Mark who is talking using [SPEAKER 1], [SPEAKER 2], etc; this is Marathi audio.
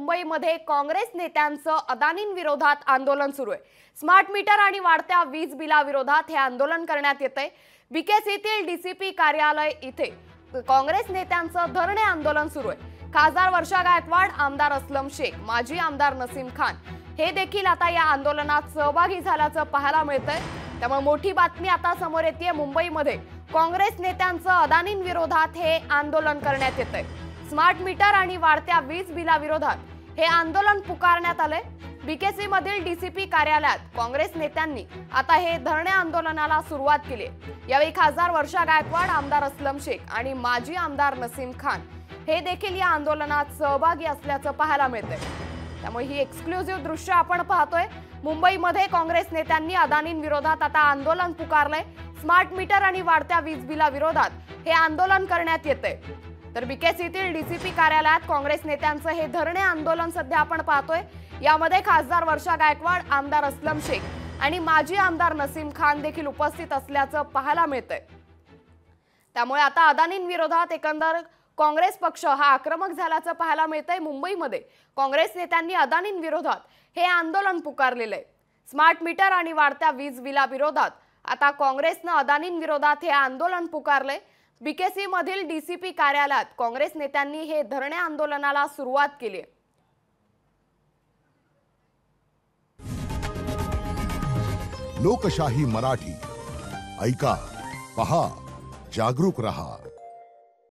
[SPEAKER 1] मुंबईमध्ये काँग्रेस नेत्यांचं अदानींविरोधात आंदोलन सुरू आहे। स्मार्ट मीटर आणि वाढत्या वीज बिलाविरोधात हे आंदोलन करण्यात येतंय। बीकेसीतील डीसीपी कार्यालय इथे काँग्रेस नेत्यांचं धरणे आंदोलन सुरू आहे। खासदार वर्षा गायकवाड, आमदार असलम शेख, माजी आमदार नसीम खान हे देखील आता या आंदोलनात सहभागी झाल्याचं पाहायला मिळतंय। त्यामुळे मोठी बातमी आता समोर येतेय। मुंबईमध्ये काँग्रेस नेत्यांचं अदानींविरोधात हे आंदोलन करण्यात येतंय। स्मार्ट मीटर आणि वाढत्या वीज बिलाविरोधात हे आंदोलन पुकारण्यात आले। बीकेसी मधील डीसीपी कार्यालयात काँग्रेस नेत्यांनी आता हे धरणे आंदोलनाला सुरुवात केली। यावेळी खासदार वर्षा गायकवाड, आमदार असलम शेख आणि माजी आमदार नसीम खान हे देखील या आंदोलनात सहभागी असल्याचं पाहायला मिळतंय। त्यामुळे ही एक्सक्लुझिव्ह दृश्य आपण पाहतोय। मुंबईमध्ये काँग्रेस नेत्यांनी अदानींविरोधात आता आंदोलन पुकारलंय। स्मार्ट मीटर आणि वाढत्या वीज बिलाविरोधात हे आंदोलन करण्यात येतंय। तर बीकेसीतील डीसीपी कार्यालयात काँग्रेस नेत्यांचं हे धरणे आंदोलन सध्या आपण पाहतोय। यामध्ये खासदार वर्षा गायकवाड, आमदार असलम शेख आणि माजी आमदार नसीम खान देखील उपस्थित असल्याचं पाहायला मिळतंय। त्यामुळे आता अदानींविरोधात एकंदर काँग्रेस पक्ष हा आक्रमक झाल्याचं पाहायला मिळतंय। मुंबईमध्ये काँग्रेस नेत्यांनी अदानींविरोधात हे आंदोलन पुकारलेलं आहे। स्मार्ट मीटर आणि वाढत्या वीज बिलाविरोधात आता काँग्रेसनं अदानींविरोधात हे आंदोलन पुकारलंय। बीकेसी मधील डीसीपी कार्यालयात काँग्रेस नेत्यांनी हे धरणे आंदोलनाला सुरुवात केली आहे।
[SPEAKER 2] लोकशाही मराठी ऐका, पहा, जागरूक रहा।